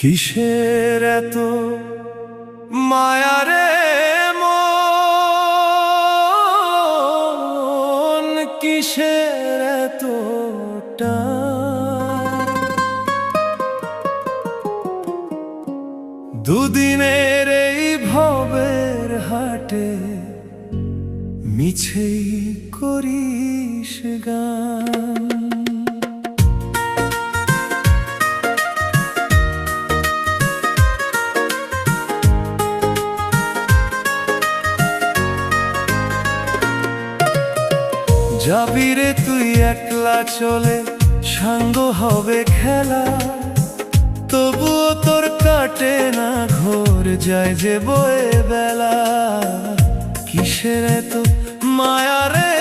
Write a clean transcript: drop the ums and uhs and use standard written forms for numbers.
কিসের এত মায়া রে মন, কিসের এত টান? দুদিনের এই ভবের হাটে মিছেই করিস গান। যাবি রে তুই একলা চলে, সাঙ্গ হবে খেলা, তবুও তোর কাটে না ঘোর, যায় যে বয়ে বেলা। কিসের এত মায়া রে